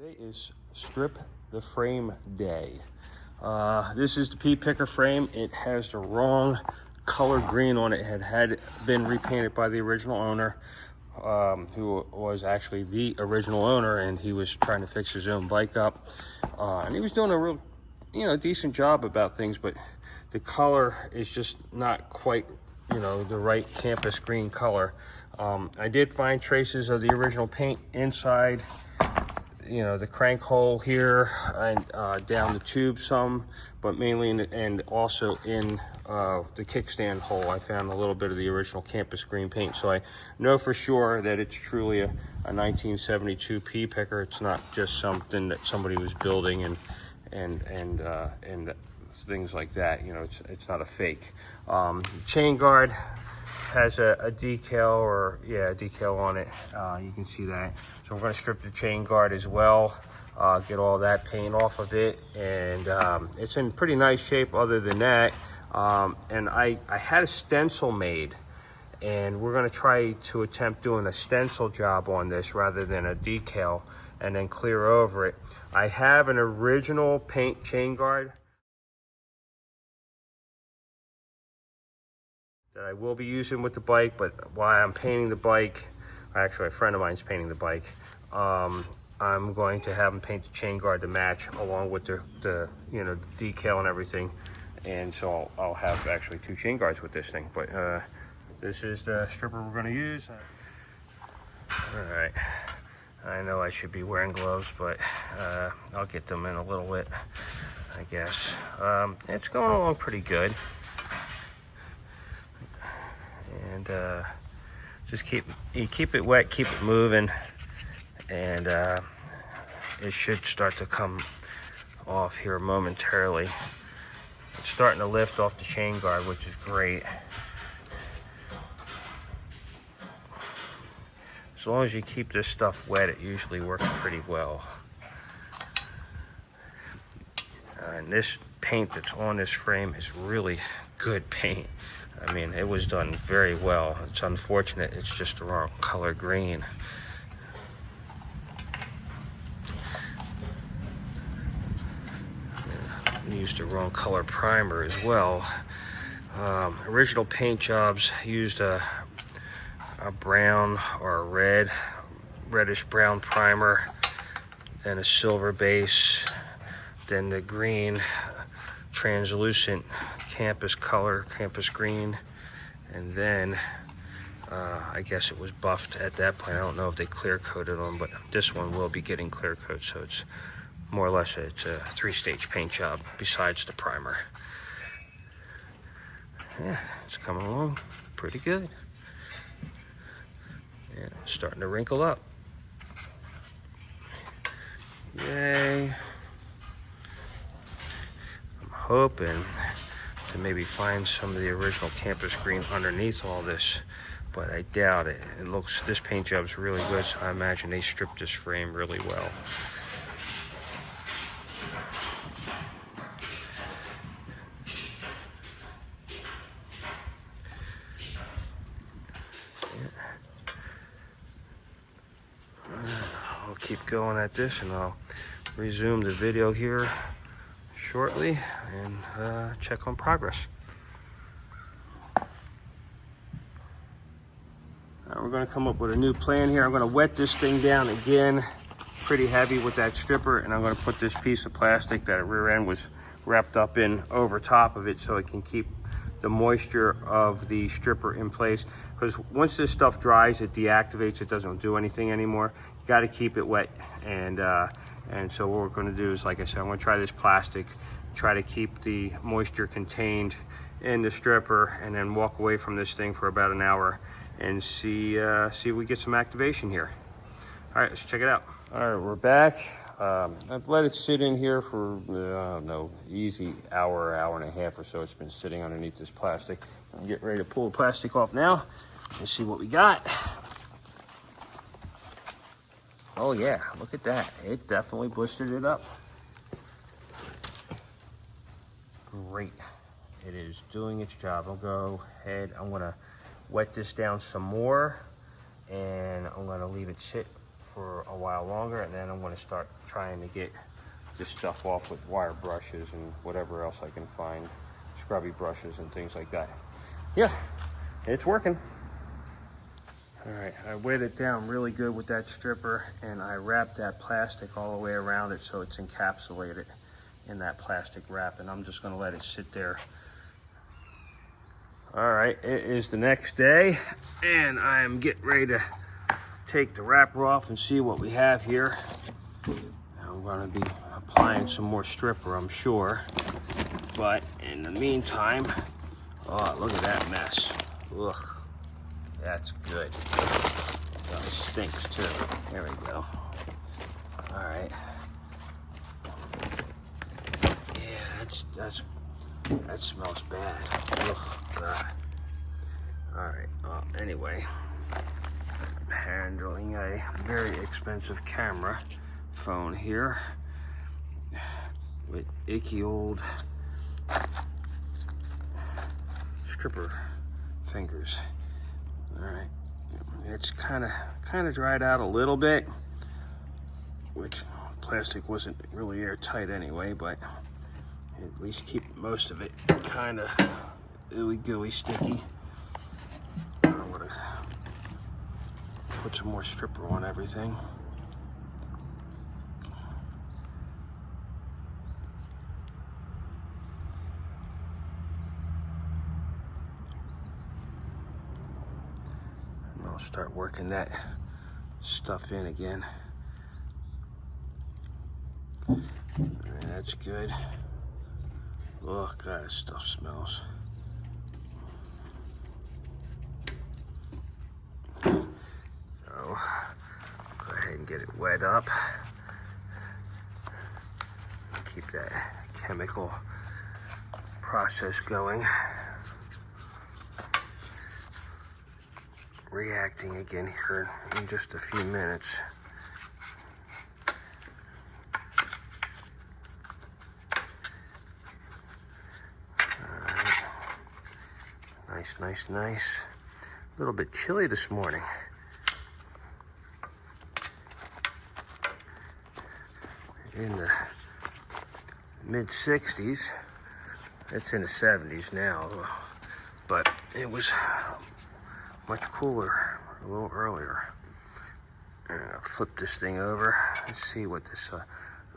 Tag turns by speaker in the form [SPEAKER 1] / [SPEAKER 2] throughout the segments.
[SPEAKER 1] Today is strip the frame day. This is the Pea Picker frame. It has the wrong color green on it. It had been repainted by the original owner, who was actually the original owner, and he was trying to fix his own bike up. And he was doing a real, decent job about things, but the color is just not quite, the right campus green color. I did find traces of the original paint inside, the crank hole here and down the tube some, but mainly and also in the kickstand hole I found a little bit of the original campus green paint. So I know for sure that it's truly a 1972 Pea Picker. It's not just something that somebody was building and things like that. It's not a fake. Chain guard has a decal a decal on it. You can see that. So we're going to strip the chain guard as well, get all that paint off of it, and it's in pretty nice shape other than that. And I had a stencil made, and we're going to try to attempt doing a stencil job on this rather than a decal and then clear over it. I have an original paint chain guard that I will be using with the bike, but while I'm painting the bike, actually a friend of mine's painting the bike, I'm going to have him paint the chain guard to match along with the decal and everything. And so I'll have actually two chain guards with this thing, but this is the stripper we're going to use. All right, I know I should be wearing gloves, but I'll get them in a little bit, I guess. It's going along pretty good. And just keep it wet, keep it moving, and it should start to come off here momentarily. It's starting to lift off the chain guard, which is great. As long as you keep this stuff wet, it usually works pretty well. And this paint that's on this frame is really good paint. I mean, it was done very well. It's unfortunate it's just the wrong color green. Used the wrong color primer as well. Original paint jobs used a brown or a reddish brown primer, then a silver base, then the green translucent campus green, and then I guess it was buffed at that point. I don't know if they clear coated them, but this one will be getting clear coat, so it's more or less it's a three-stage paint job besides the primer. Yeah, it's coming along pretty good. Yeah, starting to wrinkle up. Yay. I'm hoping to maybe find some of the original campus green underneath all this, but I doubt it. This paint job's really good, so I imagine they stripped this frame really well. I'll keep going at this, and I'll resume the video here shortly and check on progress. We're going to come up with a new plan here. I'm going to wet this thing down again pretty heavy with that stripper, and I'm going to put this piece of plastic that rear end was wrapped up in over top of it so it can keep the moisture of the stripper in place, because once this stuff dries, it deactivates. It doesn't do anything anymore. You got to keep it wet, and so what we're going to do is, like I said, I'm going to try this plastic, try to keep the moisture contained in the stripper, and then walk away from this thing for about an hour and see if we get some activation here. All right, let's check it out. All right, we're back. I've let it sit in here for, easy hour and a half or so. It's been sitting underneath this plastic. I'm getting ready to pull the plastic off now and see what we got. Oh yeah, look at that. It definitely blistered it up. Great. It is doing its job. I'll go ahead, I'm gonna wet this down some more, and I'm gonna leave it sit for for a while longer, and then I'm going to start trying to get this stuff off with wire brushes and whatever else I can find, scrubby brushes and things like that. Yeah, it's working. All right, I wet it down really good with that stripper, and I wrapped that plastic all the way around it so it's encapsulated in that plastic wrap, and I'm just gonna let it sit there. All right, it is the next day, and I am getting ready to take the wrapper off and see what we have here. I'm gonna be applying some more stripper, I'm sure, but in the meantime, oh, look at that mess. Ugh. That's good. That stinks too. There we go. All right. Yeah, that smells bad. Ugh, God. All right. Anyway, I'm handling a very expensive camera phone here with icky old stripper fingers. All right, it's kind of dried out a little bit, which plastic wasn't really airtight anyway, but at least keep most of it kind of ooey gooey sticky. I'm gonna put some more stripper on everything. I'll start working that stuff in again. All right, that's good. Oh God, this stuff smells. So, go ahead and get it wet up. Keep that chemical process going. Reacting again here in just a few minutes. All right. Nice, nice, nice. A little bit chilly this morning. In the mid-60s. It's in the 70s now, but it was much cooler a little earlier. I'll flip this thing over. Let's see what this.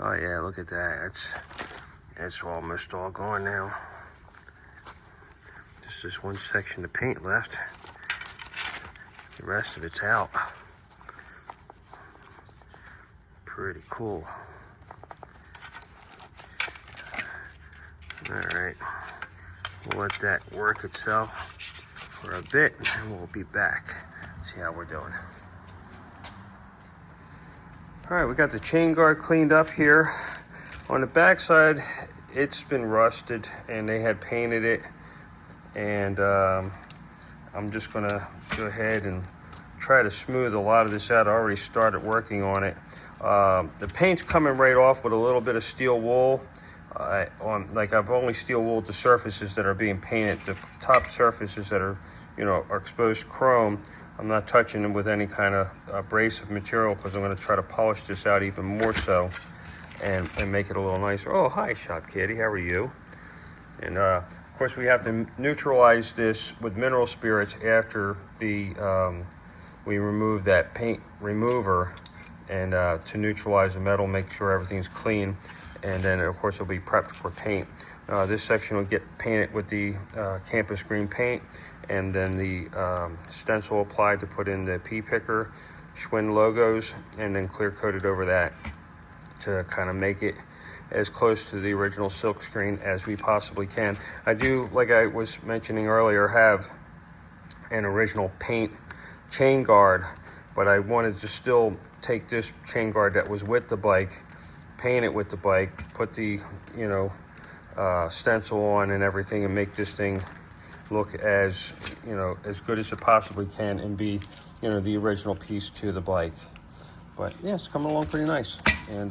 [SPEAKER 1] Oh yeah, look at that. It's almost all gone now. Just this one section of paint left. The rest of it's out. Pretty cool. All right, we'll let that work itself for a bit, and we'll be back. See how we're doing. All right, we got the chain guard cleaned up here. On the back side, it's been rusted, and they had painted it. And I'm just gonna go ahead and try to smooth a lot of this out. I already started working on it. The paint's coming right off with a little bit of steel wool. I've only steel wooled the surfaces that are being painted. The top surfaces that are, are exposed chrome, I'm not touching them with any kind of abrasive material because I'm going to try to polish this out even more so and make it a little nicer. Oh, hi, Shop Kitty. How are you? And of course, we have to neutralize this with mineral spirits after we remove that paint remover, and to neutralize the metal, make sure everything's clean. And then, of course, it'll be prepped for paint. This section will get painted with the campus green paint, and then the stencil applied to put in the Pea Picker Schwinn logos, and then clear coated over that to kind of make it as close to the original silkscreen as we possibly can. I do, like I was mentioning earlier, have an original paint chain guard, but I wanted to still take this chain guard that was with the bike, paint it with the bike, put the stencil on and everything, and make this thing look as as good as it possibly can and be the original piece to the bike. But yeah, it's coming along pretty nice. And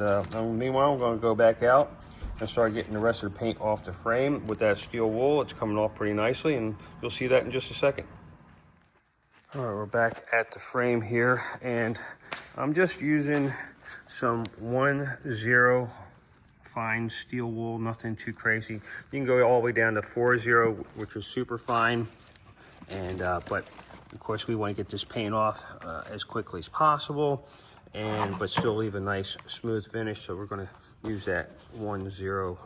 [SPEAKER 1] meanwhile, I'm going to go back out and start getting the rest of the paint off the frame with that steel wool. It's coming off pretty nicely, and you'll see that in just a second. All right, we're back at the frame here, and I'm just using some 1/0 fine steel wool, nothing too crazy. You can go all the way down to 4/0, which is super fine. And but of course we want to get this paint off as quickly as possible, but still leave a nice smooth finish. So we're going to use that 1/0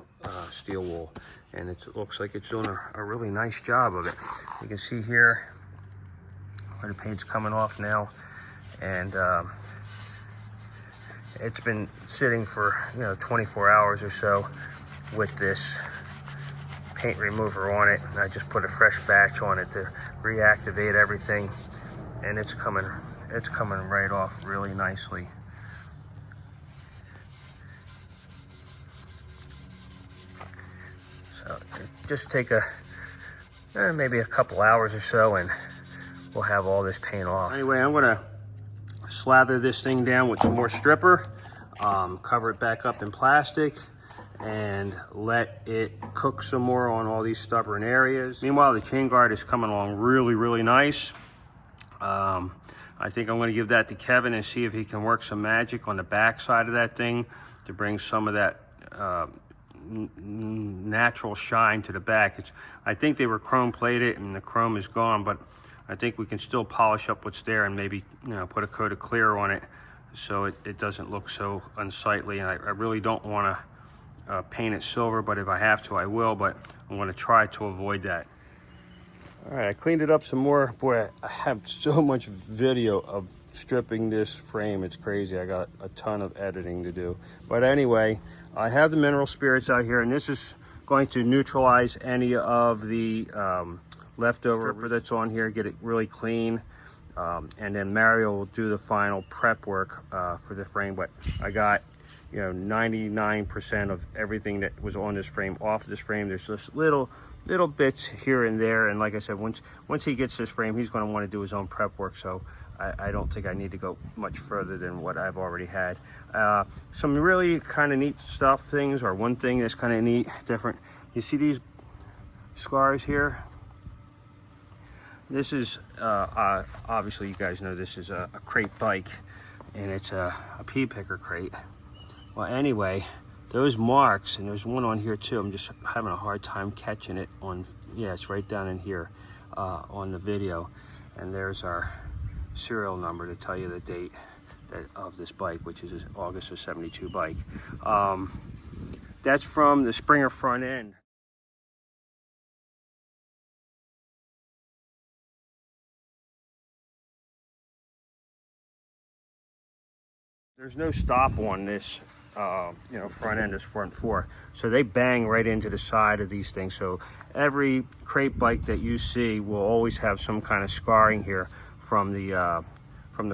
[SPEAKER 1] steel wool, and it looks like it's doing a really nice job of it. You can see here where the paint's coming off now, and it's been sitting for 24 hours or so with this paint remover on it. And I just put a fresh batch on it to reactivate everything, and it's coming right off really nicely. So just take maybe a couple hours or so, and we'll have all this paint off. Anyway, I'm gonna slather this thing down with some more stripper, cover it back up in plastic, and let it cook some more on all these stubborn areas. Meanwhile, the chain guard is coming along really nice. I think I'm going to give that to Kevin and see if he can work some magic on the back side of that thing to bring some of that natural shine to the back. I think they were chrome plated and the chrome is gone, but I think we can still polish up what's there and maybe put a coat of clear on it so it doesn't look so unsightly. And I really don't want to paint it silver, but if I have to, I will, but I'm going to try to avoid that. All right, I cleaned it up some more. Boy, I have so much video of stripping this frame. It's crazy. I got a ton of editing to do. But anyway, I have the mineral spirits out here, and this is going to neutralize any of the leftover stripper that's on here, get it really clean. And then Mario will do the final prep work for the frame. But I got 99% of everything that was on this frame off this frame. There's just little bits here and there, and like I said, once he gets this frame, he's going to want to do his own prep work, so I don't think I need to go much further than what I've already had. Some really kind of neat things, or one thing that's kind of neat, different. You see these scars here? This is obviously, you guys know this is a crate bike, and it's a pea picker crate. Well, anyway, those marks, and there's one on here too. I'm just having a hard time catching it on, yeah, it's right down in here on the video. And there's our serial number to tell you the date of this bike, which is an August of '72 bike. That's from the Springer front end. There's no stop on this front end, is front fork, so they bang right into the side of these things. So every crate bike that you see will always have some kind of scarring here from the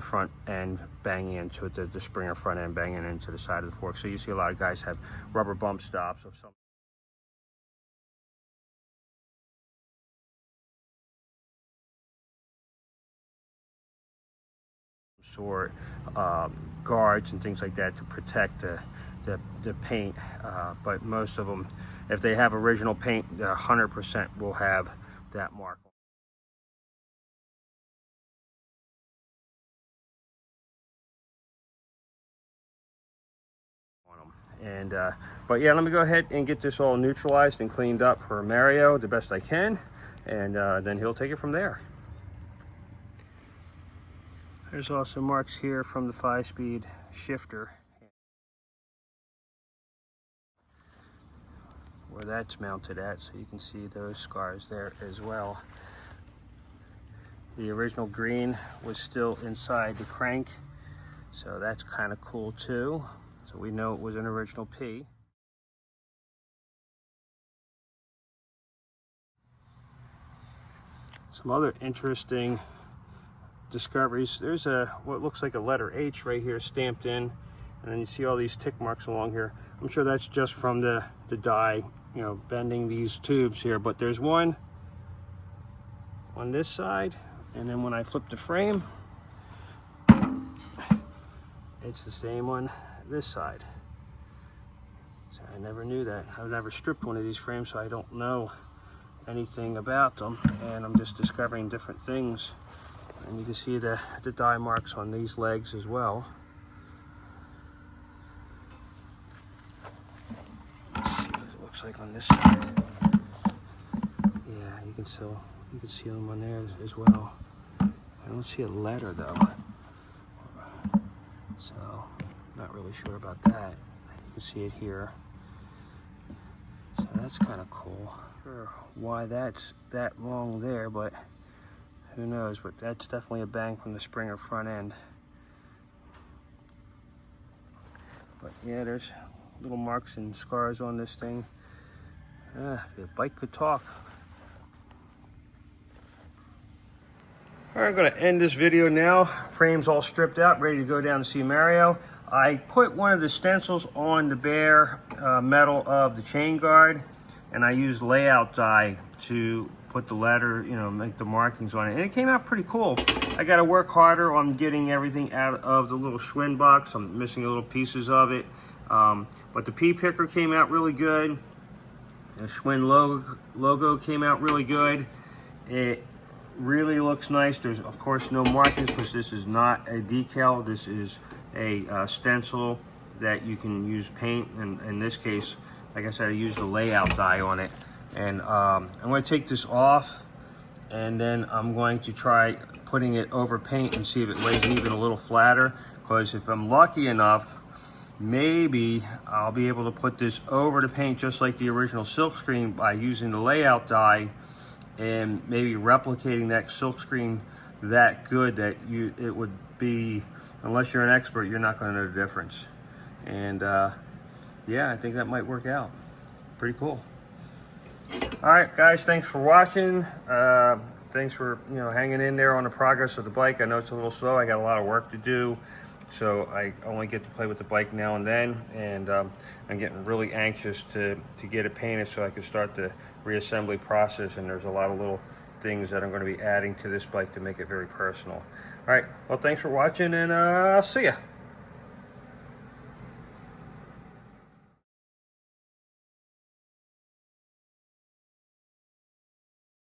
[SPEAKER 1] front end banging into the Springer front end banging into the side of the fork. So you see a lot of guys have rubber bump stops of some sort, guards and things like that to protect the paint, but most of them, if they have original paint, 100% will have that mark. On them. And but yeah, let me go ahead and get this all neutralized and cleaned up for Mario the best I can, and then he'll take it from there. There's also marks here from the 5-speed shifter where that's mounted at, so you can see those scars there as well. The original green was still inside the crank, so that's kind of cool too. So we know it was an original P. Some other interesting discoveries. There's what looks like a letter H right here stamped in, and then you see all these tick marks along here. I'm sure that's just from the die, bending these tubes here, but there's one on this side, and then when I flip the frame, it's the same on this side. So I never knew that. I've never stripped one of these frames, so I don't know anything about them, and I'm just discovering different things And you can see the dye marks on these legs as well. Let's see what it looks like on this side. Yeah, you can see them on there as well. I don't see a letter though, so not really sure about that. You can see it here. So that's kind of cool. Not sure why that's that long there, but who knows, but that's definitely a bang from the Springer front end. But yeah, there's little marks and scars on this thing. The bike could talk. All right, I'm gonna end this video now. Frame's all stripped out, ready to go down to see Mario. I put one of the stencils on the bare metal of the chain guard, and I used layout dye to put the letter, you know, make the markings on it. And it came out pretty cool. I gotta work harder on getting everything out of the little Schwinn box. I'm missing little pieces of it. But the Pea Picker came out really good. The Schwinn logo came out really good. It really looks nice. There's of course no markings because this is not a decal. This is a stencil that you can use paint, and in this case, like I said, I used the layout dye on it. And I'm going to take this off, and then I'm going to try putting it over paint and see if it lays even a little flatter, because if I'm lucky enough, maybe I'll be able to put this over the paint just like the original silkscreen by using the layout dye and maybe replicating that silkscreen that good that it would be, unless you're an expert, you're not going to know the difference. And yeah, I think that might work out. Pretty cool. All right, guys, thanks for watching. Thanks for hanging in there on the progress of the bike. I know it's a little slow. I got a lot of work to do, so I only get to play with the bike now and then. And I'm getting really anxious to get it painted so I can start the reassembly process. And there's a lot of little things that I'm going to be adding to this bike to make it very personal. All right, well, thanks for watching, and I'll see ya.